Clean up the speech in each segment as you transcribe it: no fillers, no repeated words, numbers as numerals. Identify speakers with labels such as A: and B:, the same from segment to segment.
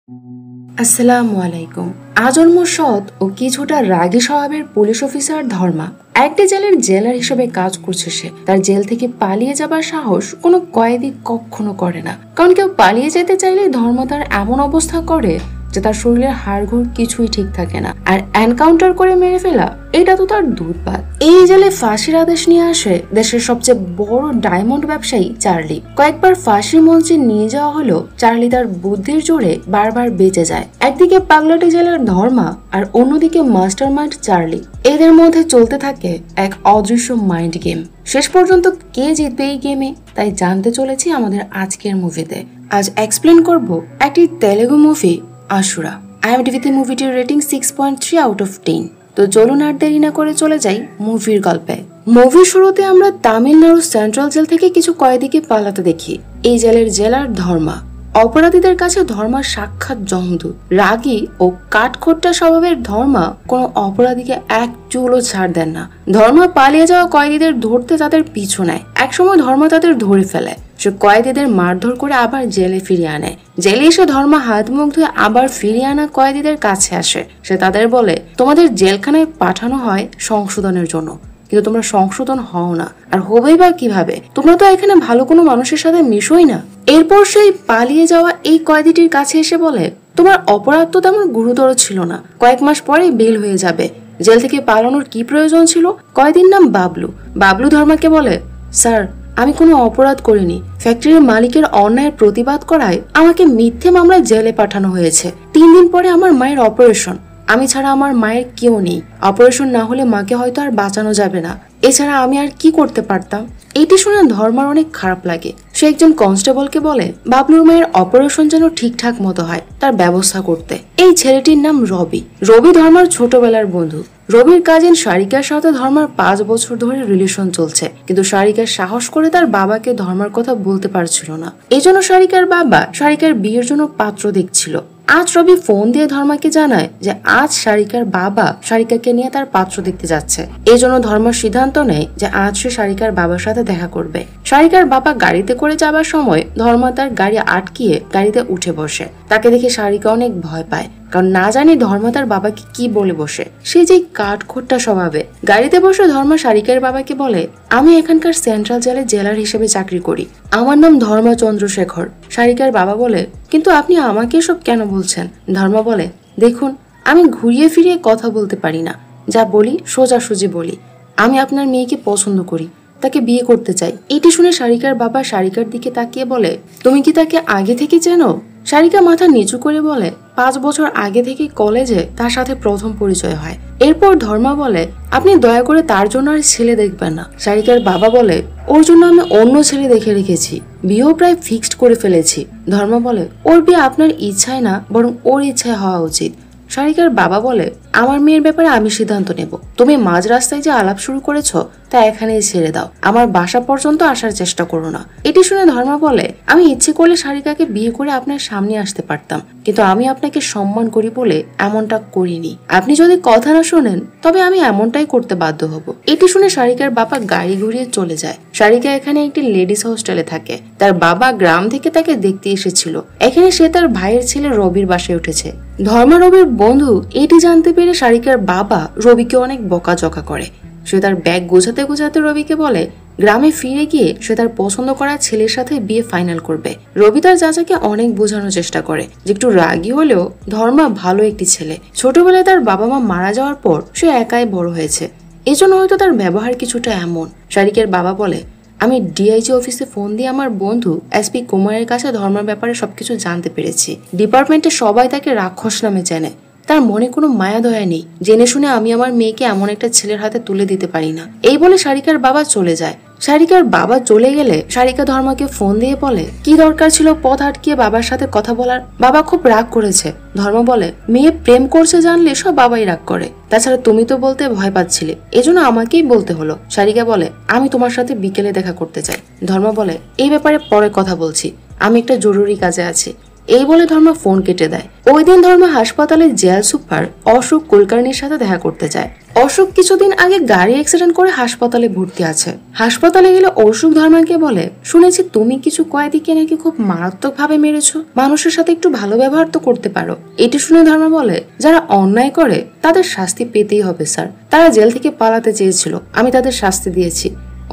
A: আসসালামু আলাইকুম। আজন্ম সৎ ও কিছুটা রাগী স্বভাবের পুলিশ অফিসার ধর্মা একটি জেলের জেলার হিসেবে কাজ করছে। সে তার জেল থেকে পালিয়ে যাবার সাহস কোনো কয়েদি কখনো করে না, কারণ কেউ পালিয়ে যেতে চাইলে ধর্ম তার এমন অবস্থা করে যে তার শরীরের হাড়গোড় কিছুই ঠিক থাকে না, আর এনকাউন্টার করে মেরে ফেলা এটা তো তার দুধপাত। এই জেলে ফাঁসির আদেশ নিয়ে আসে দেশের সবচেয়ে বড় ডায়মন্ড ব্যবসায়ী চার্লি। কয়েকবার ফাঁসির মঞ্চে নিয়ে যাওয়া হলো, চার্লি তার বুদ্ধির জোরে বারবার বেঁচে যায়। একদিকে পাগলাটি জেলের ধর্মা আর অন্যদিকে মাস্টার মাইন্ড চার্লি। এদের মধ্যে চলতে থাকে এক অদৃশ্য মাইন্ড গেম। শেষ পর্যন্ত কে জিতবে এই গেমে তাই জানতে চলেছি আমাদের আজকের মুভিতে। আজ এক্সপ্লেন করব একটি তেলেগু মুভি আশুরা। IMDb-তে মুভিটির রেটিং 6.3 আউট অফ 10। তো চলুন আর দেরি না করে চলে যাই মুভির গল্পে। মুভির শুরুতে আমরা তামিলনাড়ু সেন্ট্রাল জেল থেকে কিছু কয়েদিকে পালাতে দেখি। এই জেলের জেলার ধর্মা। অপরাধীদের কাছে ধর্মা সাক্ষাৎ যমদূত। রাগী ও কাঠখোট্টা স্বভাবের ধর্মা কোনো অপরাধীকে এক চুলও ছাড় দেন না। ধর্মা পালিয়ে যাওয়া কয়েদিদের ধরতে তাদের পিছু নেয়। একসময় ধর্মা তাদের ধরে ফেলে। সে কয়েদিদের মারধর করে আবার জেলে ফিরিয়ে আনে। জেলে এসে ধর্মা হাত মুখ ধুয়ে আবার ফিরিয়ে আনা কয়েদিদের কাছে আসে। সে তাদের বলে, তোমাদের জেলখানায় পাঠানো হয় সংশোধনের জন্য, কিন্তু তোমরা সংশোধন হও না, আর হবেই বা কিভাবে? তোমরা তো এখানে ভালো কোনো মানুষের সাথে মিশোই না। এরপর সেই পালিয়ে যাওয়া এই কয়েদিটির কাছে এসে বলে, তোমার অপরাধ তো তেমন গুরুতর ছিল না, কয়েক মাস পরেই বেল হয়ে যাবে। জেল থেকে পালানোর কি প্রয়োজন ছিল? কয়েদির নাম বাবলু। বাবলু ধর্মাকে বলে, স্যার, আমি কোনো অপরাধ করিনি। ফ্যাক্টরির মালিকের অন্যায়ের প্রতিবাদ করায় আমাকে মিথ্যে মামলায় জেলে পাঠানো হয়েছে। 3 দিন পরে আমার মায়ের অপারেশন। আমি ছাড়া আমার মায়ের কেউ নেই। অপারেশন না হলে মাকে হয়তো আর বাঁচানো যাবে না। এছাড়া আমি আর কি করতে পারতাম? এটি শুনে ধর্মার অনেক খারাপ লাগে। সে একজন কনস্টেবলকে বলে বাবলুর মায়ের অপারেশন যেন ঠিকঠাক মতো হয় তার ব্যবস্থা করতে। এই ছেলেটির নাম রবি। রবি ধর্মার ছোটবেলার বন্ধু। রবির কাজিন সারিকার সাথে ধর্মার 5 বছর ধরে রিলেশন চলছে, কিন্তু সারিকার সাহস করে তার বাবাকে ধর্মার কথা বলতে পারছিল না। এজন্য সারিকার বাবা সারিকার বিয়ের জন্য পাত্র দেখছিল। আজ রবি ফোন দিয়ে ধর্মাকে জানায় যে আজ সারিকার বাবা সারিকাকে নিয়ে তার পাত্র দেখতে যাচ্ছে। এই জন্য ধর্ম সিদ্ধান্ত নেয় যে আজ সে সারিকার বাবার সাথে দেখা করবে। সারিকার বাবা গাড়িতে করে যাবার সময় ধর্মা তার গাড়ি আটকিয়ে গাড়িতে উঠে বসে। তাকে দেখে সারিকা অনেক ভয় পায়, কারণ না জানি ধর্মা তার বাবাকে কি বলে বসে। সে যে কাঠখোট্টা স্বভাবে। গাড়িতে বসে ধর্মা সারিকার বাবাকে বলে, আমি এখানকার সেন্ট্রাল জেলে জেলার হিসেবে চাকরি করি। আমার নাম ধর্মা চন্দ্রশেখর। সারিকার বাবা বলে, কিন্তু আপনি আমাকে এসব কেন বলছেন? ধর্মা বলে, দেখুন, আমি ঘুরিয়ে ফিরিয়ে কথা বলতে পারি না। যা বলি সোজাসুজি বলি। আমি আপনার মেয়েকে পছন্দ করি, তাকে বিয়ে করতে চাই। এটি শুনে সারিকার বাবা সারিকার দিকে তাকিয়ে বলে, তুমি কি তাকে আগে থেকে চেনো? সারিকা মাথা নিচু করে বলে, 5 বছর আগে থেকে কলেজে তার সাথে প্রথম পরিচয় হয়। এরপর ধর্মা বলে, আপনি দয়া করে তার জন্য আর ছেলে দেখবেন না। সারিকার বাবা বলে, ওর জন্য আমি অন্য ছেলে দেখে রেখেছি, বিয়েও প্রায় ফিক্সড করে ফেলেছি। ধর্মা বলে, ওর বিয়ে আপনার ইচ্ছায় না, বরং ওর ইচ্ছায় হওয়া উচিত। সারিকার বাবা বলে, আমার মেয়ের ব্যাপারে আমি সিদ্ধান্ত নেব। তুমি মাঝ রাস্তায় যে আলাপ শুরু করেছো তা এখানেই ছেড়ে দাও। আমার বাসা পর্যন্ত আসার চেষ্টা করো না। এটি শুনে ধর্মা বলে, আমি ইচ্ছে করলে সারিকাকে বিয়ে করে আপনার সামনে আসতে পারতাম, কিন্তু আমি আপনাকে সম্মান করি বলে এমনটা করিনি। আপনি যদি কথা না শোনেন তবে আমি এমনটাই করতে বাধ্য হব। এটি শুনে সারিকার বাবা গাড়ি ঘুরিয়ে চলে যায়। সারিকা এখানে একটি লেডিস হোস্টেলে থাকে। তার বাবা গ্রাম থেকে তাকে দেখতে এসেছিল। এখানে সে তার ভাইয়ের ছেলে রবির বাসায় উঠেছে। ধর্মা রবির বন্ধু এটি জানতে পেরে সারিকার বাবা রবিকে অনেক বকাঝকা করে। সে তার ব্যাগ গোছাতে গোছাতে রবিকে বলে, গ্রামে ফিরে গিয়ে সে তার পছন্দ করা ছেলের সাথে বিয়ে ফাইনাল করবে। রবি তার চাচাকে অনেক বোঝানোর চেষ্টা করে যে একটু রাগী হলেও ধর্মা ভালো একটি ছেলে। ছোটবেলায় তার বাবা মা মারা যাওয়ার পর সে একাই বড় হয়েছে, এজন্য হয়তো তার ব্যবহার কিছুটা এমন। সারিকের বাবা বলে, আমি ডিআইজি অফিসে ফোন দিয়ে আমার বন্ধু SP কুমারের কাছে ধর্মের ব্যাপারে সবকিছু জানতে পেরেছি। ডিপার্টমেন্টে সবাই তাকে রাক্ষস নামে চেনে। তার মনে কোনো মায়া দয়া নেই। জেনে শুনে আমি আমার মেয়েকে এমন একটা ছেলের হাতে তুলে দিতে পারি না। এই বলে সারিকার বাবা চলে যায়। সারিকার বাবা চলে গেলে সারিকা ধর্মাকে ফোন দিয়ে বলে, কি দরকার ছিল পথ আটকিয়ে বাবার সাথে কথা বলার? বাবা খুব রাগ করেছে। ধর্ম বলে, মেয়ে প্রেম করছে জানলে সব বাবাই রাগ করে। তাছাড়া তুমি তো বলতে ভয় পাচ্ছিলে, এজন্য আমাকেই বলতে হলো। সারিকা বলে, আমি তোমার সাথে বিকেলে দেখা করতে চাই। ধর্ম বলে, এই ব্যাপারে পরে কথা বলছি, আমি একটা জরুরি কাজে আছি। এই বলে ধর্মা ফোন কেটে দেয়। ওই দিন ধর্মা হাসপাতালে জেল সুপার অশোক কুলকার্নির সাথে দেখা করতে যায়। অশোক কিছুদিন আগে গাড়ি অ্যাক্সিডেন্ট করে হাসপাতালে ভর্তি আছে। হাসপাতালে গেলে অশোক ধর্মাকে বলে, শুনেছি তুমি কিছু কয়েদিকে নাকি খুব মারাত্মক ভাবে মেরেছো, মানুষের সাথে একটু ভালো ব্যবহার তো করতে পারো। এটি শুনে ধর্মা বলে, যারা অন্যায় করে তাদের শাস্তি পেতেই হবে স্যার, তারা জেল থেকে পালাতে চেয়েছিল, আমি তাদের শাস্তি দিয়েছি।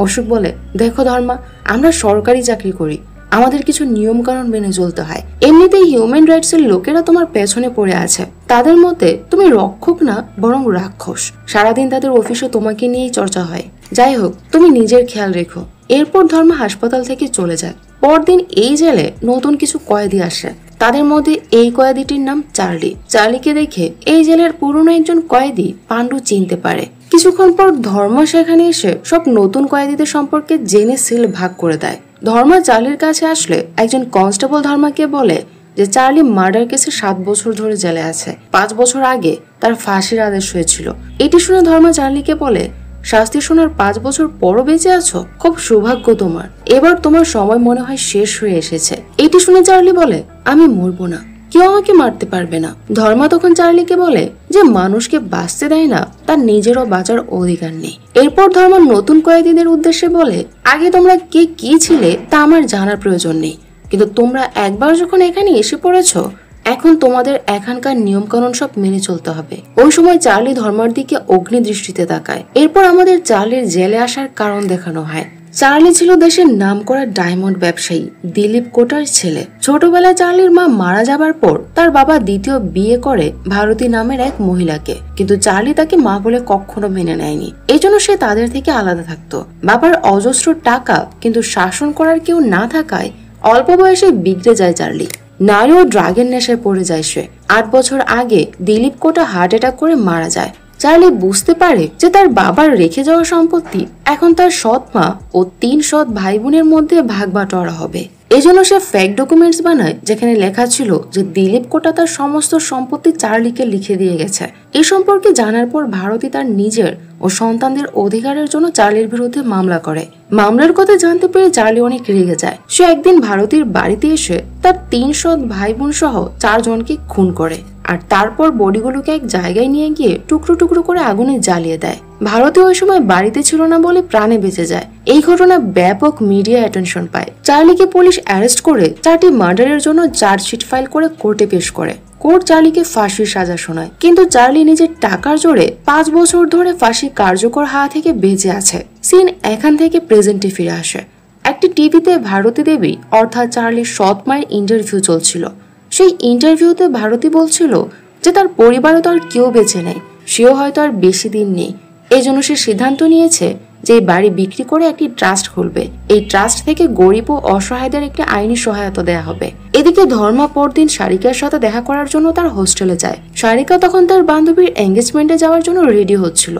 A: অশোক বলে, দেখো ধর্মা, আমরা সরকারি চাকরি করি, আমাদের কিছু নিয়ম কানুন মেনে চলতে হয়। এমনিতেই হিউম্যান রাইটস এর লোকেরা তোমার পেছনে পড়ে আছে, তাদের মতে তুমি রক্ষক না বরং রাক্ষস। সারাদিন তাদের অফিসে তোমাকে নিয়েই চর্চা হয়। যাই হোক, তুমি নিজের খেয়াল রেখো। এরপর ধর্মা হাসপাতাল থেকে চলে যায়। পরদিন এই জেলে নতুন কিছু কয়েদি আসে। তাদের মধ্যে এই কয়েদিটির নাম চার্লি। চার্লিকে দেখে এই জেলের পুরনো একজন কয়েদি পান্ডু চিনতে পারে। কিছুক্ষণ পর ধর্মা সেখানে এসে সব নতুন কয়েদিদের সম্পর্কে জেনে সেল ভাগ করে দেয়। ধর্মা চার্লির কাছে আসলে একজন কনস্টেবল ধর্মাকে বলে যে চার্লি মার্ডার কেসে 7 বছর ধরে জেলে আছে। 5 বছর আগে তার ফাঁসির আদেশ হয়েছিল। এটি শুনে ধর্মা চার্লিকে বলে, শাস্তি শোনার 5 বছর পরও বেঁচে আছো, খুব সৌভাগ্য তোমার, এবার তোমার সময় মনে হয় শেষ হয়ে এসেছে। এটি শুনে চার্লি বলে, আমি মরবো না, কেউ আমাকে মারতে পারবে না। ধর্মা তখন চার্লিকে বলে যে মানুষকে বাঁচতে দেয় না, তার নিজেরও বাঁচার অধিকার নেই। এরপর ধর্মা নতুন কয়েদিদের উদ্দেশ্যে বলে, আগে তোমরা কে কি ছিলে তা আমার জানার প্রয়োজন নেই, কিন্তু তোমরা একবার যখন এখানে এসে পড়েছো, এখন তোমাদের এখানকার নিয়ম কানুন সব মেনে চলতে হবে। ওই সময় চার্লি ধর্মার দিকে অগ্নি দৃষ্টিতে তাকায়। এরপর আমাদের চার্লির জেলে আসার কারণ দেখানো হয়। চার্লি ছিল দেশের নামকরা ডায়মন্ড ব্যবসায়ী দিলীপ কোটার ছেলে। ছোটবেলায় চার্লির মা মারা যাবার পর তার বাবা দ্বিতীয় বিয়ে করে ভারতী নামের এক মহিলাকে, কিন্তু চার্লি তাকে মা বলে কখনো মেনে নেয়নি। এই জন্য সে তাদের থেকে আলাদা থাকতো। বাবার অজস্র টাকা কিন্তু শাসন করার কেউ না থাকায় অল্প বয়সে বিগড়ে যায় চার্লি। নারী ও ড্রাগের নেশায় পড়ে যায় সে। 8 বছর আগে দিলীপ কোটা হার্ট অ্যাটাক করে মারা যায়। চার্লি বুঝতে পারে যে তার বাবার রেখে যাওয়া সম্পত্তি এখন তার সৎ মা ও 3 সৎ ভাই বোনের মধ্যে ভাগ বাটোয়ারা হবে। এজন্য সে ফেক ডকুমেন্টস বানায় যেখানে লেখা ছিল যে দিলীপ কোটা তার সমস্ত সম্পত্তি চার্লিকে লিখে দিয়ে গেছে। এই সম্পর্কে জানার পর ভারতী তার নিজের ও সন্তানদের অধিকারের জন্য চার্লির বিরুদ্ধে মামলা করে। মামলার কথা জানতে পেরে চার্লি অনেক রেগে যায়। সে একদিন ভারতীর বাড়িতে এসে তার 3 সৎ ভাই বোন সহ 4 জনকে খুন করে আর তারপর বডিগুলোকে এক জায়গায় নিয়ে গিয়ে টুকরো টুকরো করে আগুনে জ্বালিয়ে দেয়। ভারতে ওই সময় বাড়িতে ছিল না বলে প্রাণে বেঁচে যায়। এই ঘটনা ব্যাপক মিডিয়া অ্যাটেনশন পায়। চার্লিকে পুলিশ অ্যারেস্ট করে 4টি মার্ডারের জন্য চার্জশিট ফাইল করে কোর্টে পেশ করে। কোর্ট চার্লিকে ফাঁসির সাজা শোনায়, কিন্তু চার্লি নিজের টাকার জোরে 5 বছর ধরে ফাঁসি কার্যকর হওয়া থেকে বেঁচে আছে। সিন এখান থেকে প্রেজেন্টে ফিরে আসে। একটি টিভিতে ভারতী দেবী অর্থাৎ চার্লির সৎ মায়ের ইন্টারভিউ চলছিল। সেই ইন্টারভিউতে ভারতী বলছিল যে তার পরিবারে তো আর কেউ বেঁচে নেই, সেও হয়তো আর বেশি দিন নেই। এই জন্য সে সিদ্ধান্ত নিয়েছে যে এই বাড়ি বিক্রি করে একটি ট্রাস্ট খুলবে। এই ট্রাস্ট থেকে গরিব ও অসহায়দের একটি আইনি সহায়তা দেয়া হবে। এদিকে ধর্মা পরদিন সারিকার সাথে দেখা করার জন্য তার হোস্টেলে যায়। সারিকা তখন তার বান্ধবীর এঙ্গেজমেন্টে যাওয়ার জন্য রেডি হচ্ছিল।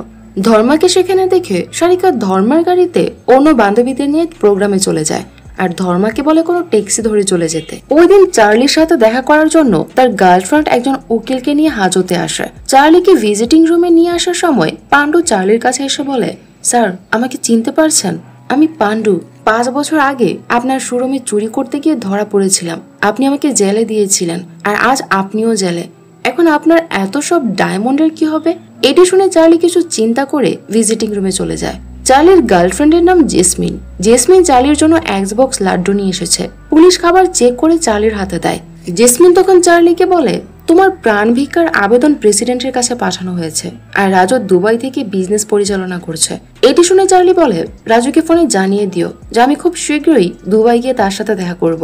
A: ধর্মাকে সেখানে দেখে সারিকা ধর্মার গাড়িতে অন্য বান্ধবীদের নিয়ে প্রোগ্রামে চলে যায় আর ধর্মাকে বলে কোনো ট্যাক্সি ধরে চলে যেতে। ওই দিন চার্লির সাথে দেখা করার জন্য তার গার্লফ্রেন্ড একজন উকিলকে নিয়ে হাজতে আসে। চার্লিকে ভিজিটিং রুমে নিয়ে আসার সময় পান্ডু চার্লির কাছে এসে বলে, স্যার আমাকে চিনতে পারছেন? আমি পান্ডু। 5 বছর আগে আপনার শোরুমে চুরি করতে গিয়ে ধরা পড়েছিলাম। আপনি আমাকে জেলে দিয়েছিলেন আর আজ আপনিও জেলে। এখন আপনার এত সব ডায়মন্ডের কি হবে? এটি শুনে চার্লি কিছু চিন্তা করে ভিজিটিং রুমে চলে যায়। চার্লির গার্লফ্রেন্ডের নাম জেসমিন। জেসমিন চার্লির জন্য এক্সবক্স লাড্ডু নিয়ে এসেছে। পুলিশ খাবার চেক করে চার্লির হাতে দেয়। জেসমিন তখন চার্লিকে বলে, তোমার প্রাণ ভিক্ষার আবেদন প্রেসিডেন্টের কাছে পাঠানো হয়েছে আর রাজু দুবাই থেকে বিজনেস পরিচালনা করছে। এটি শুনে চার্লি বলে, রাজুকে ফোনে জানিয়ে দিও যে আমি খুব শীঘ্রই দুবাই গিয়ে তার সাথে দেখা করব।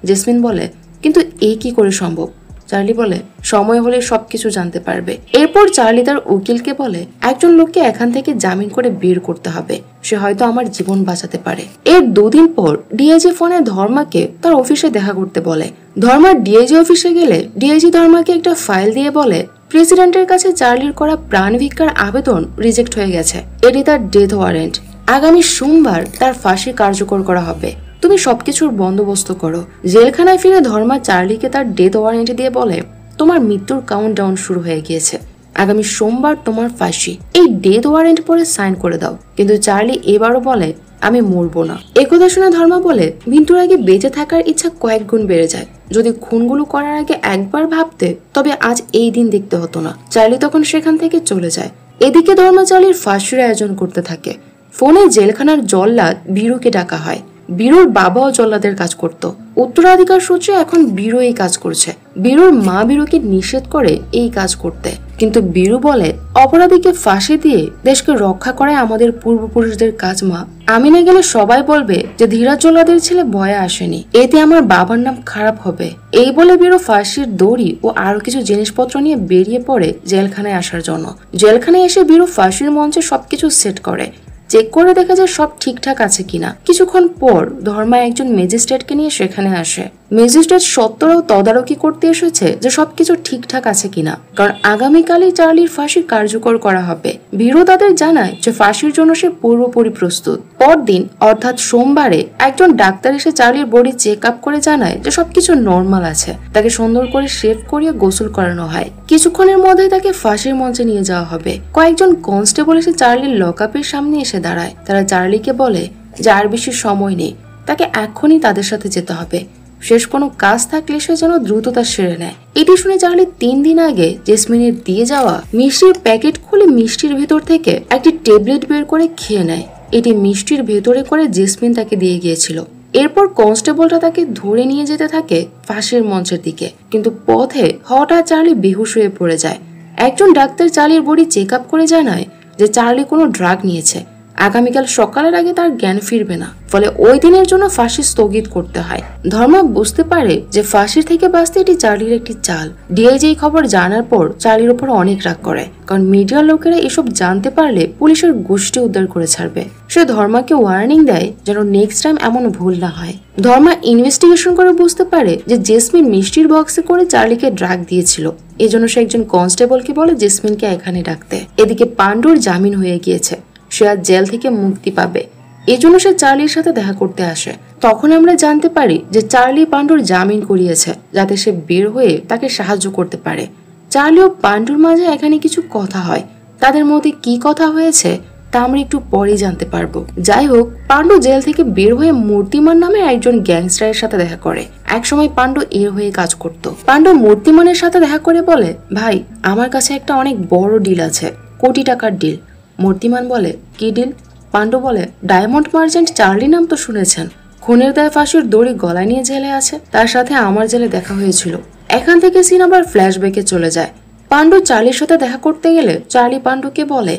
A: জেসমিন বলে, কিন্তু এই কি করে সম্ভব? চার্লি বলে, সময় হলে সবকিছু জানতে পারবে। এরপর চার্লি তার উকিলকে বলে, একজন লোককে এখান থেকে জামিন করে বের করতে হবে, সে হয়তো আমার জীবন বাঁচাতে পারে। এর 2 দিন পর ডিআইজি ফোনে ধর্মাকে তার অফিসে দেখা করতে বলে। ধর্মা ডিআইজি অফিসে গেলে ডিআইজি ধর্মাকে একটা ফাইল দিয়ে বলে, প্রেসিডেন্টের কাছে চার্লির করা প্রাণ ভিক্ষার আবেদন রিজেক্ট হয়ে গেছে। এটি তার ডেথ ওয়ারেন্ট। আগামী সোমবার তার ফাঁসি কার্যকর করা হবে। তুমি সবকিছুর বন্দোবস্ত করো। জেলখানায় ফিরে ধর্মা চার্লিকে তার ডেথ ওয়ারেন্ট দিয়ে বলে, তোমার মৃত্যুর কাউন্টডাউন শুরু হয়ে গিয়েছে, আগামী সোমবার তোমার ফাঁসি। এই ডেথ ওয়ারেন্ট পরে সাইন করে দাও। কিন্তু চার্লি এবারও বলে, আমি মরবো না। একথা শুনে ধর্মা বলে বিন্টুর আগে বেঁচে থাকার ইচ্ছা কয়েক গুণ বেড়ে যায়। যদি খুনগুলো করার আগে একবার ভাবতে তবে আজ এই দিন দেখতে হতো না। চার্লি তখন সেখান থেকে চলে যায়। এদিকে ধর্মা চার্লির ফাঁসির আয়োজন করতে থাকে। ফোনে জেলখানার জল্লাদ বীরুকে ডাকা হয়। বীরুর বাবাও জল্লাদের কাজ করত। উত্তরাধিকার সূত্রে এখন বীরু এই কাজ করছে। বীরুর মা বীরুকে নিষেধ করে এই কাজ করতে, কিন্তু বীরু বলে অপরাধীকে ফাঁসি দিয়ে দেশকে রক্ষা করাই আমাদের পূর্বপুরুষদের কাজ মা। আমি না গেলে সবাই বলবে যে ধীরাজ জল্লাদের ছেলে ভয়ে আসেনি, এতে আমার বাবার নাম খারাপ হবে। এই বলে বীরু ফাঁসির দড়ি ও আরো কিছু জিনিসপত্র নিয়ে বেরিয়ে পড়ে জেলখানায় আসার জন্য। জেলখানায় এসে বীরু ফাঁসির মঞ্চে সবকিছু সেট করে, চেক করে দেখা যায় সব ঠিকঠাক আছে কিনা। কিছুক্ষণ পর ধর্মা একজন ম্যাজিস্ট্রেটকে নিয়ে সেখানে আসে। ম্যাজিস্ট্রেট সত্তরও তদারকি করতে এসেছে যে সবকিছু ঠিকঠাক আছে কিনা, কারণ আগামীকালই চার্লির ফাঁসি কার্যকর করা হবে। বীরু তাদের জানায় যে ফাঁসির জন্য সে পুরোপুরি প্রস্তুত। পরদিন অর্থাৎ সোমবারে একজন ডাক্তার এসে চার্লির বডি চেক আপ করে জানায় যে সবকিছু নর্মাল আছে। তাকে সুন্দর করে শেভ করিয়ে গোসল করানো হয়। কিছুক্ষণের মধ্যেই তাকে ফাঁসির মঞ্চে নিয়ে যাওয়া হবে। কয়েকজন কনস্টেবল এসে চার্লির লকআপের সামনে এসে দাঁড়ায়। তারা চার্লিকে বলে যে আর বেশি সময় নেই, তাকে এখনই তাদের সাথে যেতে হবে। শেষ কোনো কাজ থাকলে সে যেন দ্রুত তা সেরে নেয়। এটি শুনে চার্লি 3 দিন আগে জেসমিনের দিয়ে যাওয়া মিষ্টির প্যাকেট খুলে মিষ্টির ভেতর থেকে একটি ট্যাবলেট বের করে খেয়ে নেয়। এটি মিষ্টির ভেতরে করে জেসমিন তাকে দিয়ে গিয়েছিল। এরপর কনস্টেবলটা তাকে ধরে নিয়ে যেতে থাকে ফাঁসির মঞ্চের দিকে, কিন্তু পথে হঠাৎ চার্লি বেহুশ হয়ে পড়ে যায়। একজন ডাক্তার চার্লির বডি চেক আপ করে জানায় যে চার্লি কোনো ড্রাগ নিয়েছে। আগামীকাল সকালের আগে তার জ্ঞান ফিরবে না, ফলে ওই দিনের জন্য ফাঁসি স্থগিত করতে হয়। ধর্মা বুঝতে পারে যে ফাঁসির থেকে বাঁচতে এটি চার্লির একটি চাল। ডিআইজি এই খবর জানার পর চার্লির উপর অনেক রাগ করে, কারণ মিডিয়ার লোকেরা এসব জানতে পারলে পুলিশের গোষ্ঠী উদ্ধার করে ছাড়বে। সে ধর্মাকে ওয়ার্নিং দেয় যেন নেক্সট টাইম এমন ভুল না হয়। ধর্মা ইনভেস্টিগেশন করে বুঝতে পারে যে জেসমিন মিষ্টির বক্সে করে চার্লিকে ড্রাগ দিয়েছিল। এজন্য সে একজন কনস্টেবলকে বলে জেসমিনকে এখানে ডাকতে। এদিকে পাণ্ডুর জামিন হয়ে গিয়েছে, সে আজ জেল থেকে মুক্তি পাবে। এজন্য সে চার্লির সাথে দেখা করতে আসে। তখন আমরা জানতে পারি যে চার্লি পাণ্ডুর জামিন করিয়েছে যাতে সে বের হয়ে তাকে সাহায্য করতে পারে। চার্লি ও পাণ্ডুর মাঝে এখানে কিছু কথা হয়। তাদের মধ্যে কি কথা হয়েছে তা আমরা একটু পরেই জানতে পারবো। যাই হোক, পাণ্ডু জেল থেকে বের হয়ে মূর্তিমান নামে একজন গ্যাংস্টারের সাথে দেখা করে। একসময় পাণ্ডু এর হয়ে কাজ করত। পাণ্ডু মূর্তিমানের সাথে দেখা করে বলে, ভাই আমার কাছে একটা অনেক বড় ডিল আছে, কোটি টাকার ডিল। মূর্তিমান বলে, কি ডিল? পাণ্ডু বলে, ডায়মন্ড মার্চেন্ট চার্লি নাম তো শুনেছেন, খুনের দায়ে ফাঁসির দড়ি গলায় নিয়ে জেলে আছে। তার সাথে আমার জেলে দেখা হয়েছিল। এখান থেকে সিন আবার ফ্ল্যাশব্যাকে চলে যায়। পাণ্ডু চার্লির সাথে দেখা করতে গেলে চার্লি পাণ্ডুকে বলে,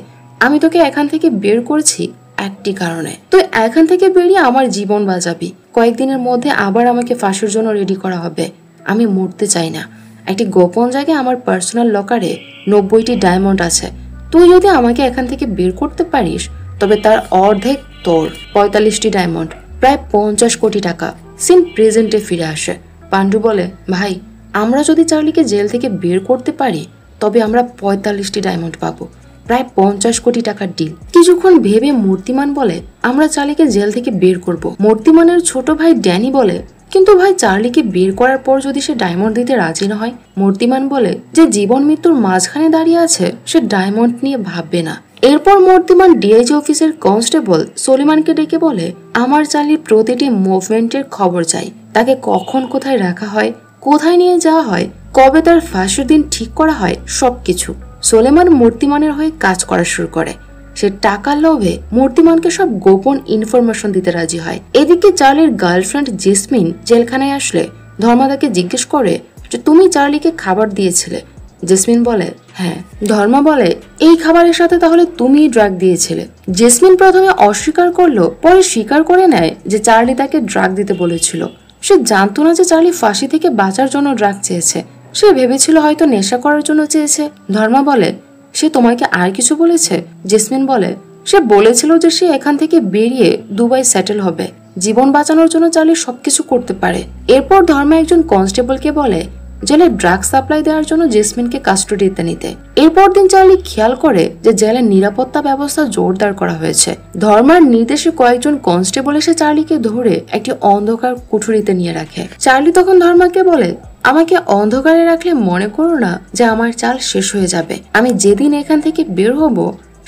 A: আমি তোকে এখান থেকে বের করেছি একটি কারণে, তুই এখান থেকে বেরিয়ে আমার জীবন বাঁচাবি। কয়েকদিনের মধ্যে আবার আমাকে ফাঁসির জন্য রেডি করা হবে। আমি মরতে চাই না। একটি গোপন জায়গায় আমার পার্সোনাল লকারে 90টি ডায়মন্ড আছে। তুই যদি আমাকে এখান থেকে বের করতে পারিস তবে তার অর্ধেক তোর, 45টি ডায়মন্ড, প্রায় 50 কোটি টাকা। সিন প্রেজেন্টে ফিরে আসে। পাণ্ডু বলে, ভাই আমরা যদি চার্লিকে জেল থেকে বের করতে পারি তবে আমরা 45টি ডায়মন্ড পাবো, প্রায় 50 কোটি টাকার ডিল। কিছুক্ষণ ভেবে মূর্তিমান বলে, আমরা চার্লিকে জেল থেকে বের করব। মূর্তিমানের ছোট ভাই ড্যানি বলে, কিন্তু ভাই চার্লিকে বের করার পর যদি সে ডায়মন্ড দিতে রাজি না হয়? মূর্তিমান বলে, যে জীবন মৃত্যুর মাঝখানে দাঁড়িয়ে আছে সে ডায়মন্ড নিয়ে ভাববে না। এরপর মূর্তিমান ডিআইজি অফিসের কনস্টেবল সলিমানকে ডেকে বলে, আমার চার্লির প্রতিটি মুভমেন্টের খবর চাই। তাকে কখন কোথায় রাখা হয়, কোথায় নিয়ে যাওয়া হয়, কবে তার ফাঁসির দিন ঠিক করা হয়, সবকিছু। সলিমান মূর্তিমানের হয়ে কাজ করা শুরু করে। সে টাকার লোভে মূর্তিমানকে সব গোপন ইনফরমেশন দিতে রাজি হয়। এদিকে চার্লির গার্লফ্রেন্ড জেসমিন জেলখানায় আসলে ধর্মা তাকে জিজ্ঞেস করে যে তুমি চার্লিকে খাবার দিয়েছিলে। জেসমিন বলে, হ্যাঁ। ধর্মা বলে, এই খাবারের সাথে তাহলে তুমি ড্রাগ দিয়েছিলে? জেসমিন প্রথমে অস্বীকার করলো, পরে স্বীকার করে নেয় যে চার্লি তাকে ড্রাগ দিতে বলেছিল। সে জানতো না যে চার্লি ফাঁসি থেকে বাঁচার জন্য ড্রাগ চেয়েছে। সে ভেবেছিল হয়তো নেশা করার জন্য চেয়েছে। ধর্মা বলে, সে তোমাকে আর কিছু বলেছে? জেসমিন বলে, সে বলেছিল যে সে এখান থেকে বেরিয়ে দুবাই সেটেল হবে। জীবন বাঁচানোর জন্য চার্লি সবকিছু করতে পারে। এরপর ধর্মা একজন কনস্টেবলকে বলে জেলে ড্রাগ সাপ্লাই দেওয়ার জন্য জেসমিনকে কাস্টডিতে নিতে। এরপর দিন চার্লি খেয়াল করে যে জেলের নিরাপত্তা ব্যবস্থা জোরদার করা হয়েছে। ধর্মার নির্দেশে কয়েকজন কনস্টেবল এসে চার্লিকে ধরে একটি অন্ধকার কুঠুরিতে নিয়ে রাখে। চার্লি তখন ধর্মাকে বলে, আমাকে অন্ধকারে রাখলে মনে করো না যে আমার চাল শেষ হয়ে যাবে। আমি যেদিন এখান থেকে বের হব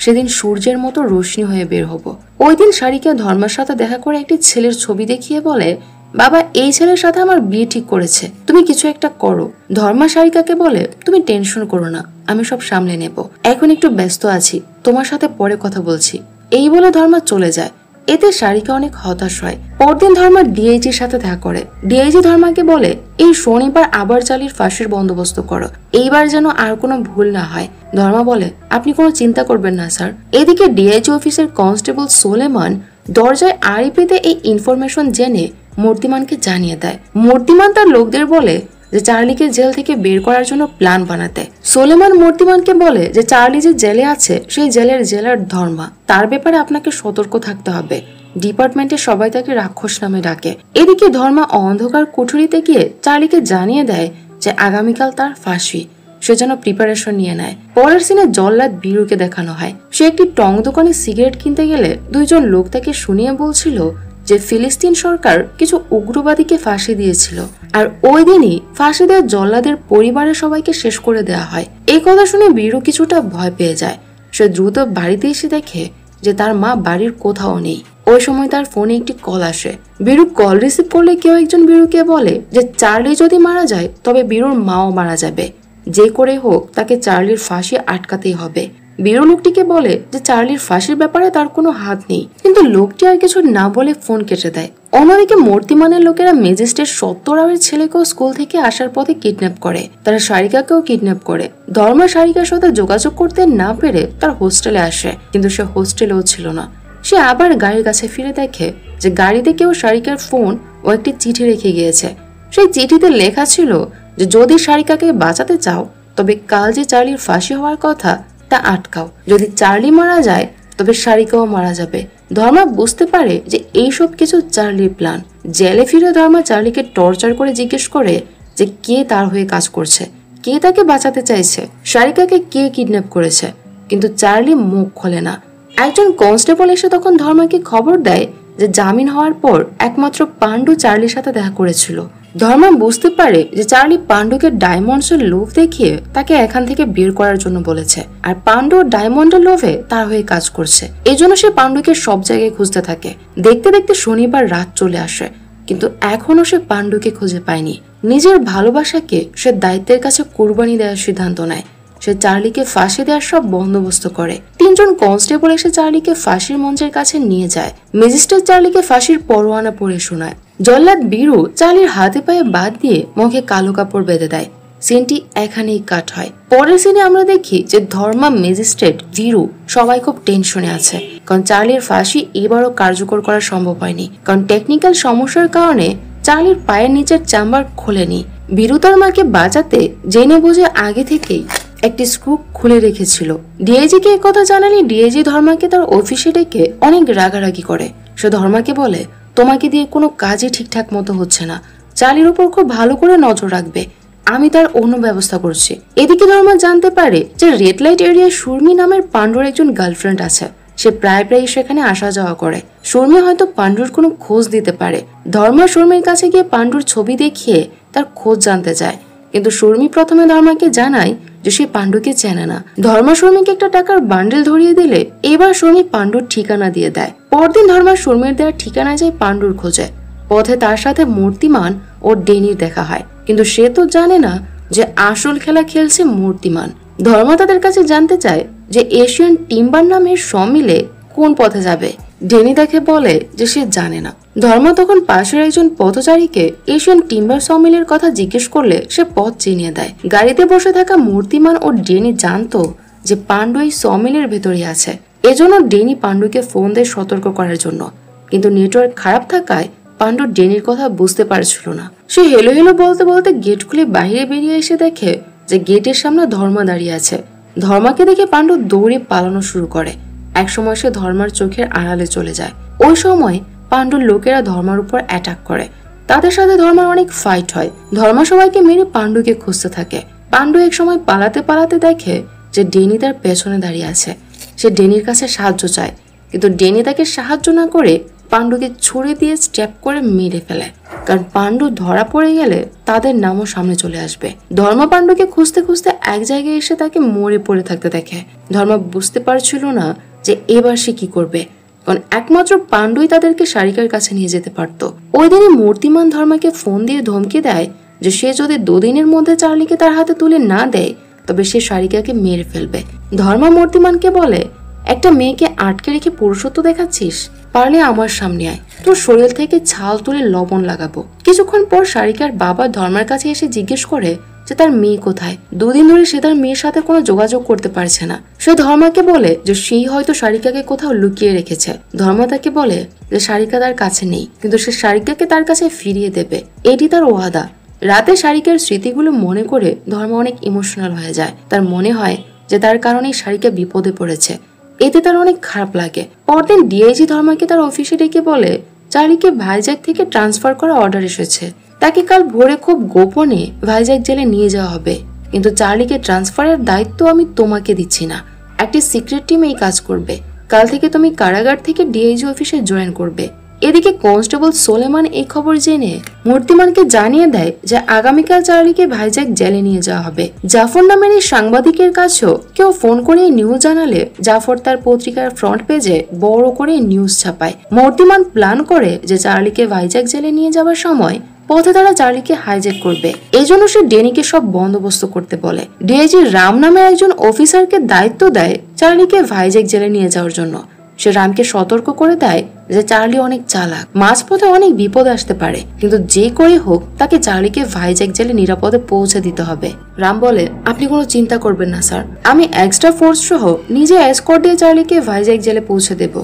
A: সেদিন সূর্যের মতো রোশনি হয়ে বের হব। ওই দিন সারিকা ধর্মার সাথে দেখা করে একটি ছেলের ছবি দেখিয়ে বলে, বাবা এই ছেলের সাথে আমার বিয়ে ঠিক করেছে, তুমি কিছু একটা করো। ধর্মা সারিকাকে বলে, তুমি টেনশন করো না, আমি সব সামলে নেব, এখন একটু ব্যস্ত আছি, তোমার সাথে পরে কথা বলছি। এই বলে ধর্মা চলে যায়। এতে সারিকা অনেক হতাশ হয়। পরদিন ধর্মা ডিআইজির সাথে দেখা করে। ডিআইজি ধর্মাকে বলে, এই শনিবার আবার চার্লির ফাঁসির বন্দোবস্ত করো, এইবার যেন আর কোনো ভুল না হয়। ধর্মা বলে, আপনি কোনো চিন্তা করবেন না স্যার। এদিকে ডিআইজি অফিসের কনস্টেবল সোলেমান দরজায় আড়ি পেতে এই ইনফরমেশন জেনে মূর্তিমানকে জানিয়ে দেয়। মূর্তিমান তার লোকদের বলে যে চার্লিকে জেল থেকে বের করার জন্য প্ল্যান বানাতে। সোলেমান মূর্তিমানকে বলে যে চার্লি যে জেলে আছে সেই জেলের জেলার ধর্মা, তার ব্যাপারে আপনাকে সতর্ক থাকতে হবে। ডিপার্টমেন্টে সবাই তাকে রাক্ষস নামে ডাকে। এদিকে ধর্মা অন্ধকার কুঠুরিতে গিয়ে চার্লিকে জানিয়ে দেয় যে আগামীকাল তার ফাঁসি, সে যেন প্রিপারেশন নিয়ে নেয়। পরের সিনে জল্লাদ বীরুকে দেখানো হয়। সে একটি টং দোকানে সিগারেট কিনতে গেলে দুইজন লোক তাকে শুনিয়ে বলছিল যে ফিলিস্তিন সরকার কিছু উগ্রবাদীকে ফাঁসি দিয়েছিল, আর ওই দিনই ফাঁসি দেওয়া জল্লাদের পরিবারের সবাইকে শেষ করে দেওয়া হয়। এই কথা শুনে বীরু কিছুটা ভয় পেয়ে যায়। সে দ্রুত বাড়িতে এসে দেখে যে তার মা বাড়ির কোথাও নেই। ওই সময় তার ফোনে একটি কল আসে। বীরু কল রিসিভ করলে কেউ একজন বীরুকে বলে যে চার্লি যদি মারা যায় তবে বীরুর মাও মারা যাবে, যে করে হোক তাকে চার্লির ফাঁসি আটকাতেই হবে। বীরু লোকটিকে বলে যে চার্লির ফাঁসির ব্যাপারে তার কোনো হাত নেই, কিন্তু লোকটি আর কিছু না বলে ফোন কেটে দেয়। অন্যদিকে মূর্তিমানের লোকেরা ম্যাজিস্ট্রেট সত্য রাওয়ের ছেলেকেও স্কুল থেকে আসার পথে কিডন্যাপ করে। তারা সারিকাকেও কিডন্যাপ করে। ধর্মা সারিকার সাথে যোগাযোগ করতে না পেরে তার হোস্টেলে আসে, কিন্তু সে হোস্টেলেও ছিল না। সে আবার গাড়ির কাছে ফিরে দেখে যে গাড়িতে কেউ সারিকার ফোন ও একটি চিঠি রেখে গিয়েছে। সেই চিঠিতে লেখা ছিল যে যদি সারিকাকে বাঁচাতে চাও তবে কাল যে চার্লির ফাঁসি হওয়ার কথা তা আটকাও, যদি চার্লি মারা যায় তবে সারিকাও মারা যাবে। ধর্মা বুঝতে পারে যে এইসব কিছু চার্লির প্ল্যান। জেলে ফিরে ধর্মা চার্লিকে টর্চার করে জিজ্ঞেস করে যে কে তার হয়ে কাজ করছে, কে তাকে বাঁচাতে চাইছে, সারিকাকে কে কিডন্যাপ করেছে, কিন্তু চার্লি মুখ খোলে না। একজন কনস্টেবল এসে তখন ধর্মাকে খবর দেয় যে জামিন হওয়ার পর একমাত্র পান্ডু চার্লির সাথে দেখা করেছিল। ধর্মা বুঝতে পারে যে চার্লি পান্ডুকে ডায়মন্ডসের লোভ দেখিয়ে তাকে এখান থেকে বের করার জন্য বলেছে, আর পান্ডু ডায়মন্ডের লোভে তার হয়ে কাজ করছে। এই জন্য সে পান্ডুকে সব জায়গায় খুঁজতে থাকে। দেখতে দেখতে শনিবার রাত চলে আসে, কিন্তু এখনো সে পান্ডুকে খুঁজে পায়নি। নিজের ভালোবাসাকে সে দায়িত্বের কাছে কুরবানি দেওয়ার সিদ্ধান্ত নেয়। সে চার্লিকে ফাঁসি দেওয়ার সব বন্দোবস্ত করে। তিনজন কনস্টেবল এসে চার্লিকে ফাঁসির মঞ্চের কাছে নিয়ে যায়। ম্যাজিস্ট্রেট চার্লিকে ফাঁসির পরোয়ানা পড়ে শোনায়। জল্লাদ বীরু চার্লির হাতে পায়ে বাদ দিয়ে মুখে কালো কাপড় বেঁধে দেয়। সিনটি এখানেই কাট হয়। পরের সিনে আমরা দেখি যে ধর্মা, ম্যাজিস্ট্রেট, বীরু সবাই খুব টেনশনে আছে, কারণ চার্লির ফাঁসি এবারও কার্যকর করা সম্ভব হয়নি, কারণ টেকনিক্যাল সমস্যার কারণে চার্লির পায়ের নিচের চাম্বার খোলেনি। বীরু তার মাকে বাঁচাতে জেনে বুঝে আগে থেকেই একটি স্ক্রু খুলে রেখেছিল। ডিআইজি কে কথা জানালে ডিআইজি ধর্মাকে তার অফিসে ডেকে অনেক রাগারাগি করে। সে ধর্মাকে বলে, তোমাকে দিয়ে কোনো কাজই ঠিকঠাক মতো হচ্ছে না, চার্লির উপর খুব ভালো করে নজর রাখবে, আমি তার অন্য ব্যবস্থা করছি। এদিকে ধর্মা জানতে পারে যে রেড লাইট এরিয়ায় সুরমি নামের পান্ডুর একজন গার্লফ্রেন্ড আছে। সে প্রায় সেখানে আসা যাওয়া করে। সুরমি হয়তো পান্ডুর কোনো খোঁজ দিতে পারে। ধর্মা সুরমির কাছে গিয়ে পান্ডুর ছবি দেখিয়ে তার খোঁজ জানতে যায়, কিন্তু সুরমি প্রথমে ধর্মাকে জানায় যে সে পান্ডুকে চেনে না। ধর্মা সুরমিকে একটা টাকার বান্ডেল ধরিয়ে দিলে এবার সুরমি পান্ডুর ঠিকানা দিয়ে দেয়। পরদিন ধর্মা সুরমির দেওয়ার ঠিকানায় যায় পান্ডুর খোঁজে। পথে তার সাথে মূর্তিমান ও ডেনির দেখা হয়, কিন্তু সে তো জানে না যে আসল খেলা খেলছে মূর্তিমান। ধর্মা তাদের কাছে জানতে চায় যে এশিয়ান টিম্বার নামের সমিলে কোন পথে যাবে। ডেনি তাকে বলে যে সে জানে না। ধর্মা তখন পাশের একজন পথচারীকে এশিয়ান টিম্বার সমিলের কথা জিজ্ঞেস করলে সে পথ চিনিয়ে দেয়। গাড়িতে বসে থাকা মূর্তিমান ও ডেনি জানতো যে পান্ডু এই সমিলের ভেতরে আছে। এজন্য ডেনি পান্ডুকে ফোন দেয় সতর্ক করার জন্য, কিন্তু নেটওয়ার্ক খারাপ থাকায় পান্ডু ডেনির কথা বুঝতে পারছিল না। সে হেলো হেলো বলতে বলতে গেট খুলে বাইরে বেরিয়ে এসে দেখে যে গেটের সামনে ধর্মা দাঁড়িয়ে আছে। ধর্মাকে দেখে পান্ডু দৌড়ে পালানো শুরু করে। একসময় সে ধর্মার চোখের আড়ালে চলে যায়। ওই সময় পান্ডুর লোকেরা ধর্মার উপর অ্যাটাক করে। তাদের সাথে ধর্মার অনেক ফাইট হয়। ধর্মা সবাইকে মেরে পান্ডুকে খুঁজতে থাকে। পান্ডু এক সময় পালাতে পালাতে দেখে যে ডেনি তার পেছনে দাঁড়িয়ে আছে। সে ডেনির কাছে সাহায্য চায়, কিন্তু ডেনি তাকে সাহায্য না করে পান্ডুকে ছুরি দিয়ে স্ট্যাপ করে মেরে ফেলে, কারণ পান্ডু ধরা পড়ে গেলে তাদের নামও সামনে চলে আসবে। ধর্মা পান্ডুকে খুঁজতে খুঁজতে এক জায়গায় এসে তাকে মরে পড়ে থাকতে দেখে। ধর্মা বুঝতে পারছিল না যে এবার সে কি করবে। কারণ একমাত্র পাণ্ডুই তাদেরকে সারিকার কাছে নিয়ে যেতে পারত। ওই দিনই মূর্তিমান ধর্মাকে ফোন দিয়ে ধমকি দেয় যে সে যদি 2 দিনের মধ্যে চার্লিকে তার হাতে তুলে না দেয় তবে সে সারিকাকে মেরে ফেলবে। ধর্মা মূর্তিমানকে বলে, একটা মেয়েকে আটকে রেখে পুরুষত্ব দেখাচ্ছিস, পারলে আমার সামনে আয়, তোর শরীর থেকে ছাল তুলে লবণ লাগাবো। কিছুক্ষণ পর সারিকার বাবা ধর্মার কাছে এসে জিজ্ঞেস করে যে তার মেয়ে কোথায়। 2 দিন ধরে সে তার মেয়ের সাথে কোনো যোগাযোগ করতে পারছে না। সে ধর্মাকে বলে যে সেই হয়তো সারিকাকে কোথাও লুকিয়ে রেখেছে। ধর্মা তাকে বলে যে সারিকা তার কাছে নেই, কিন্তু সে সারিকাকে তার কাছে ফিরিয়ে দেবে, এটি তার ওয়াদা। রাতে সারিকার স্মৃতিগুলো মনে করে ধর্মা অনেক ইমোশনাল হয়ে যায়। তার মনে হয় যে তার কারণেই সারিকা বিপদে পড়েছে, এতে তার অনেক খারাপ লাগে। পরদিন ডিআইজি ধর্মাকে তার অফিসে ডেকে বলে চার্লিকে ভাইজ্যাক থেকে ট্রান্সফার করা অর্ডার এসেছে। তাকে কাল ভোরে খুব গোপনে ভাইজ্যাক জেলে নিয়ে যাওয়া হবে, কিন্তু চার্লিকে ট্রান্সফারের দায়িত্ব আমি তোমাকে দিচ্ছি না, একটি সিক্রেট টিম এই কাজ করবে। কাল থেকে তুমি কারাগার থেকে ডিআইজি অফিসে জয়েন করবে। এদিকে কনস্টেবল সোলেমান এই খবর জেনে মূর্তিমানকে জানিয়ে দেয় যে আগামীকাল চার্লিকে ভাইজ্যাক জেলে নিয়ে যাওয়া হবে। জাফর নামের এই সাংবাদিকের কাছেও কেউ ফোন করে নিউজ জানালে জাফর তার পত্রিকার ফ্রন্ট পেজে বড় করে নিউজ ছাপায়। মূর্তিমান প্ল্যান করে যে চার্লিকে ভাইজ্যাক জেলে নিয়ে যাওয়ার সময় পথে তারা চার্লিকে হাইজ্যাক করবে। এই জন্য সে ডেনিকে সব বন্দোবস্ত করতে বলে। ডিআইজি রাম নামের একজন অফিসারকে দায়িত্ব দেয় চার্লিকে ভাইজ্যাক জেলে নিয়ে যাওয়ার জন্য। সে রামকে সতর্ক করে দেয় যে চার্লি অনেক চালাক, মাঝপথে অনেক বিপদ আসতে পারে, কিন্তু যে করে হোক তাকে চার্লিকে ভাইজ্যাক জেলে নিরাপদে পৌঁছে দিতে হবে। রাম বলে, আপনি কোনো চিন্তা করবেন না স্যার, আমি এক্সট্রা ফোর্স সহ নিজে এসকর্ট দিয়ে চার্লিকে ভাইজ্যাক জেলে পৌঁছে দেব।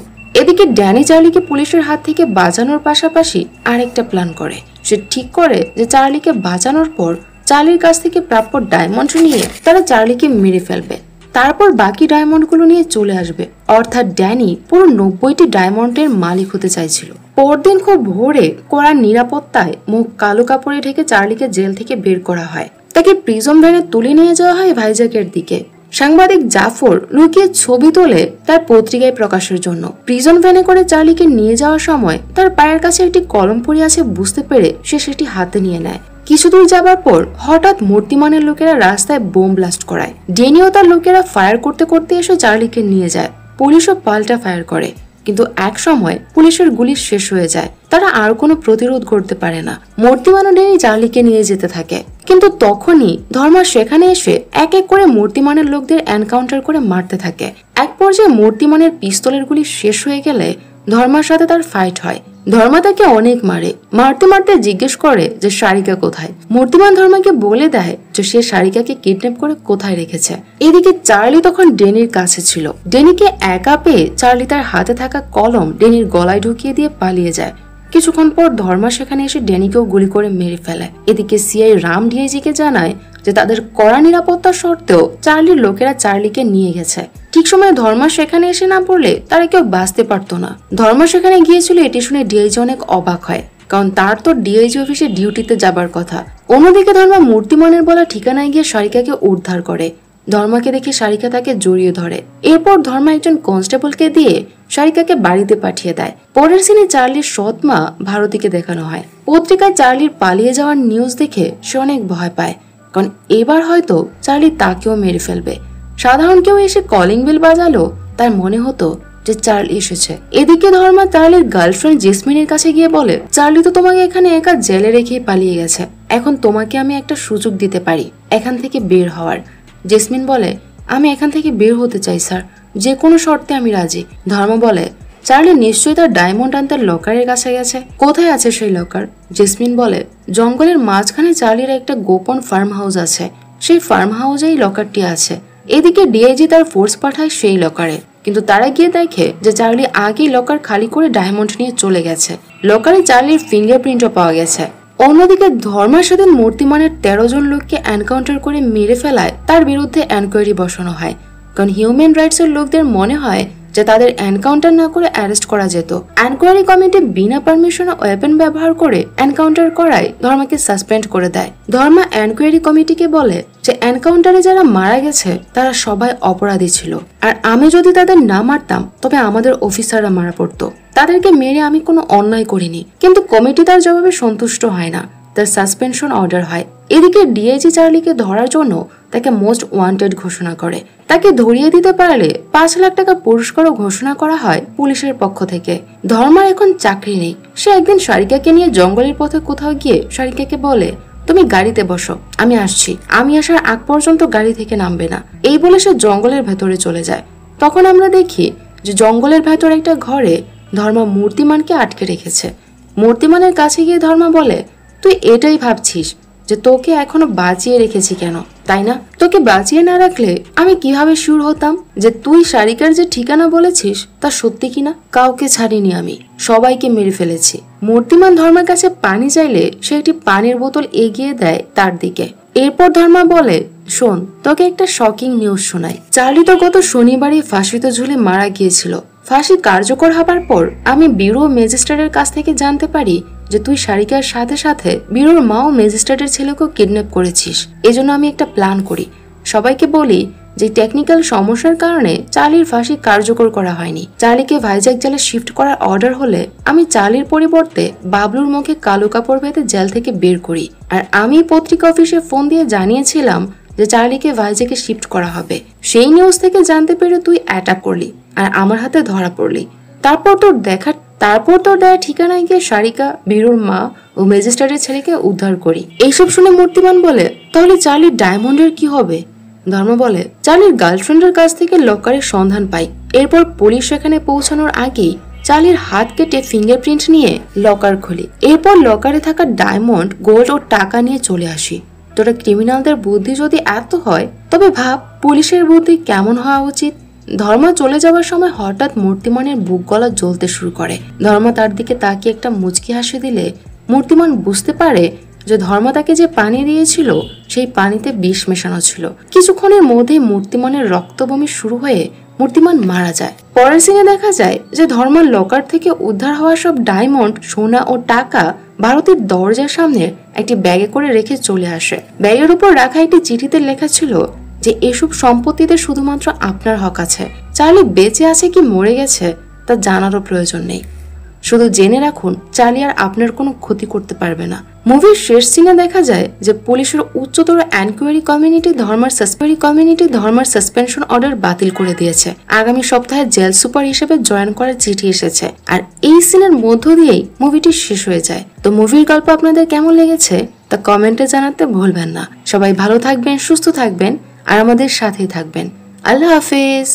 A: এদিকে ড্যানি চার্লিকে পুলিশের হাত থেকে বাঁচানোর পাশাপাশি আরেকটা প্ল্যান করে। সে ঠিক করে যে চার্লিকে বাঁচানোর পর চার্লির কাছ থেকে প্রাপ্য ডায়মন্ড নিয়ে তারা চার্লিকে মেরে ফেলবে, তারপর বাকি ডায়মন্ডগুলো নিয়ে চলে আসবে। অর্থাৎ ড্যানি পুরো 90টি ডায়মন্ডের মালিক হতে চাইছিল। পরদিন খুব ভোরে কড়া নিরাপত্তায় মুখ কালো কাপড়ে ঢেকে চার্লিকে জেল থেকে বের করা হয়। তাকে প্রিজম ভ্যানে তুলে নিয়ে যাওয়া হয় ভাইজ্যাকের দিকে। সাংবাদিক জাফর লুকিয়ে ছবি তোলে তার পত্রিকায় প্রকাশের জন্য। প্রিজন ভ্যানে করে চার্লিকে নিয়ে যাওয়ার সময় তার পায়ের কাছে একটি কলম পড়ে আছে বুঝতে পেরে সে সেটি হাতে নিয়ে নেয়। কিছু দূর যাবার পর হঠাৎ মূর্তিমানের লোকেরা রাস্তায় বোম ব্লাস্ট করায়। ডেনি ও তার লোকেরা ফায়ার করতে করতে এসে চার্লিকে নিয়ে যায়। পুলিশও পাল্টা ফায়ার করে, কিন্তু এক সময় পুলিশের গুলি শেষ হয়ে যায়। তারা আর কোনো প্রতিরোধ করতে পারে না। মূর্তিমান ও ডেনি চার্লিকে নিয়ে যেতে থাকে, কিন্তু তখনই ধর্মা সেখানে এসে এক এক করে মূর্তিমানের লোকদের এনকাউন্টার করে মারতে থাকে। এক পর্যায়ে মূর্তিমানের পিস্তলের গুলি শেষ হয়ে গেলে ধর্মার সাথে তার ফাইট হয়। ধর্মা তাকে অনেক মারে। মারতে মারতে জিজ্ঞেস করে যে সারিকা কোথায়। মূর্তিমান ধর্মাকে বলে দেয় যে সে সারিকাকে কিডন্যাপ করে কোথায় রেখেছে। এদিকে চার্লি তখন ডেনির কাছে ছিল। ডেনিকে একা পেয়ে চার্লি তার হাতে থাকা কলম ডেনির গলায় ঢুকিয়ে দিয়ে পালিয়ে যায়। কিছুক্ষণ পর ধর্মা সেখানে এসে ডেনিকেও গুলি করে মেরে ফেলে। এদিকে সিআই রাম ডিআইজিকে জানায় যে তাদের কড়া নিরাপত্তা সত্ত্বেও চার্লির লোকেরা চার্লিকে নিয়ে গেছে। ঠিক সময় ধর্মা সেখানে এসে না পড়লে তারা কেউ বাঁচতে পারতো না। ধর্মা সেখানে গিয়েছিল, এটি শুনে ডিআইজি অনেক অবাক হয়, কারণ তার তো ডিআইজি অফিসে ডিউটিতে যাবার কথা। অন্যদিকে ধর্মা মূর্তিমানের বলা ঠিকানায় গিয়ে সারিকাকে উদ্ধার করে। ধর্মাকে দেখে সারিকা তাকে জড়িয়ে ধরে। এরপর ধর্মা একজন কনস্টেবলকে দিয়ে সারিকাকে বাড়িতে পাঠিয়ে দেয়। পরের সিনে চার্লির সৎ মা ভারতীকে দেখানো হয়। পত্রিকায় চার্লির পালিয়ে যাওয়ার নিউজ দেখে সে অনেক ভয় পায়, কারণ এবার হয়তো চার্লি তাকেও মেরে ফেলবে। সাধারণ কেউ এসে কলিং বেল বাজালো, তার মনে হতো যে চার্লি এসেছে। এদিকে ধর্মা চার্লির গার্লফ্রেন্ড জেসমিনের কাছে গিয়ে বলে, চার্লি তো তোমাকে এখানে একা জেলে রেখে পালিয়ে গেছে, এখন তোমাকে আমি একটা সুযোগ দিতে পারি এখান থেকে বের হওয়ার। জেসমিন বলে, আমি এখান থেকে বের হতে চাই স্যার, যে কোনো শর্তে আমি রাজি। ধর্মা বলে, চার্লি নিশ্চয়ই তার ডায়মন্ড আনতে লকারের কাছে গেছে, কোথায় আছে সেই লকার? জেসমিন বলে, জঙ্গলের মাঝখানে চার্লির একটা গোপন ফার্ম হাউস আছে, সেই ফার্ম হাউসেই লকারটি আছে। এদিকে ডিআইজি তার ফোর্স পাঠায় সেই লকারে, কিন্তু তারা গিয়ে দেখে যে চার্লি আগেই লকার খালি করে ডায়মন্ড নিয়ে চলে গেছে। লকারে চার্লির ফিঙ্গারপ্রিন্টও পাওয়া গেছে। অন্যদিকে ধর্মার সাথে মূর্তিমানের 13 জন লোককে এনকাউন্টার করে মেরে ফেলায় তার বিরুদ্ধে এনকোয়ারি বসানো হয়, কারণ হিউম্যান রাইটস এর লোকদের মনে হয় যে তাদের এনকাউন্টার না করে অ্যারেস্ট করা যেত। এনকোয়ারি কমিটি বিনা পারমিশনে ওয়েপন ব্যবহার করে এনকাউন্টার করায় ধর্মাকে সাসপেন্ড করে দেয়। ধর্মা এনকোয়ারি কমিটিকে বলে যে এনকাউন্টারে যারা মারা গেছে তারা সবাই অপরাধী ছিল, আর আমি যদি তাদের না মারতাম তবে আমাদের অফিসাররা মারা পড়তো। তাদেরকে মেরে আমি কোনো অন্যায় করিনি। কিন্তু কমিটি তার জবাবে সন্তুষ্ট হয় না, তার সাসপেনশন অর্ডার হয়। এদিকে ডিআইজি চার্লিকে ধরার জন্য তাকে মোস্ট ওয়ান্টেড ঘোষণা করে। তাকে ধরিয়ে দিতে পারলে 5 লাখ টাকা পুরস্কারও ঘোষণা করা হয় পুলিশের পক্ষ থেকে। ধর্মার এখন চাকরি নেই। সে একদিন সারিকাকে নিয়ে জঙ্গলের পথে কোথাও গিয়ে সারিকাকে বলে, তুমি গাড়িতে বসো, আমি আসছি। আমি আসার আগ পর্যন্ত গাড়ি থেকে নামবে না। এই বলে সে জঙ্গলের ভেতরে চলে যায়। তখন আমরা দেখি যে জঙ্গলের ভেতর একটা ঘরে ধর্মা মূর্তিমানকে আটকে রেখেছে। মূর্তিমানের কাছে গিয়ে ধর্মা বলে, তুই এটাই ভাবছিস যে তোকে এখনো বাঁচিয়ে রেখেছি কেন, তাই না? তোকে বাঁচিয়ে না রাখলে আমি কিভাবে শিওর হতাম যে তুই সারিকার যে ঠিকানা বলেছিস তা সত্যি কিনা? কাউকে ছাড়িনি, আমি সবাইকে মেরে ফেলেছি। মূর্তিমান ধর্মার কাছে পানি চাইলে সে একটি পানির বোতল এগিয়ে দেয় তার দিকে। এরপর ধর্মা বলে, শোন, তোকে একটা শকিং নিউজ শোনাই। চার্লি তো গত শনিবারই ফাঁসিতে ঝুলে মারা গিয়েছিল। ফাঁসি কার্যকর হবার পর আমি ব্যুরো ম্যাজিস্ট্রেটের কাছ থেকে জানতে পারি যে তুই সারিকার সাথে সাথে ব্যুরোর মা ও ম্যাজিস্ট্রেটের ছেলেকেও কিডন্যাপ করেছিস। এজন্য আমি একটা প্ল্যান করি। সবাইকে বলি যে টেকনিক্যাল সমস্যার কারণে চার্লির ফাঁসি কার্যকর করা হয়নি। চার্লিকে ভাইজ্যাক জেলে শিফট করার অর্ডার হলে আমি চার্লির পরিবর্তে বাবলুর মুখে কালো কাপড় বেঁধে জেল থেকে বের করি। আর আমি পত্রিকা অফিসে ফোন দিয়ে জানিয়েছিলাম যে চার্লিকে ভাইজ্যাকে শিফট করা হবে। সেই নিউজ থেকে জানতে পেরে তুই অ্যাটাক করলি আর আমার হাতে ধরা পড়লি। তারপর তোর দেয়া ঠিকানায় গিয়ে সারিকা, বীরুর মা ও ম্যাজিস্ট্রেটের ছেলেকে উদ্ধার করি। এইসব শুনে মূর্তিমান বলে, তাহলে চার্লির ডায়মন্ডের কি হবে? ধর্ম বলে, চার্লির গার্লফ্রেন্ডের কাছ থেকে লকারের সন্ধান পাই। এরপর পুলিশ সেখানে পৌঁছানোর আগেই চার্লির হাত কেটে ফিঙ্গারপ্রিন্ট নিয়ে লকার খুলি। এরপর লকারে থাকা ডায়মন্ড, গোল্ড ও টাকা নিয়ে চলে আসি। তোরা ক্রিমিনালদের বুদ্ধি যদি এত হয় তবে ভাব পুলিশের বুদ্ধি কেমন হওয়া উচিত। ধর্মা চলে যাওয়ার সময় হঠাৎ মূর্তিমানের বুক গলা জ্বলতে শুরু করে। ধর্মা তার দিকে তাকিয়ে একটা মুচকি হাসি দিলে মূর্তিমান বুঝতে পারে যে ধর্মা তাকে যে পানি দিয়েছিল সেই পানিতে বিষ মেশানো ছিল। কিছুক্ষণের মধ্যেই মূর্তিমানের রক্তবমি শুরু হয়ে মূর্তিমান মারা যায়। পরের সিনে দেখা যায় যে ধর্মার লকার থেকে উদ্ধার হওয়া সব ডায়মন্ড, সোনা ও টাকা ভারতের দরজার সামনে একটি ব্যাগে করে রেখে চলে আসে। ব্যাগের উপর রাখা একটি চিঠিতে লেখা ছিল যে এসব সম্পত্তিতে শুধুমাত্র আপনার হক আছে। চার্লি বেঁচে আছে কি মরে গেছে তা জানারও প্রয়োজন নেই। শুধু জেনে রাখুন, চার্লি আর আপনার কোনো ক্ষতি করতে পারবে না। মুভির শেষ সিনে দেখা যায় যে পুলিশের উচ্চতর এনকোয়ারি কমিটি ধর্মার সাসপেনশন অর্ডার বাতিল করে দিয়েছে। আগামী সপ্তাহে জেল সুপার হিসেবে জয়েন করার চিঠি এসেছে। আর এই সিনের মধ্য দিয়েই মুভিটি শেষ হয়ে যায়। তো মুভির গল্প আপনাদের কেমন লেগেছে তা কমেন্টে জানাতে ভুলবেন না। সবাই ভালো থাকবেন, সুস্থ থাকবেন আর আমাদের সাথেই থাকবেন। আল্লাহ হাফেজ।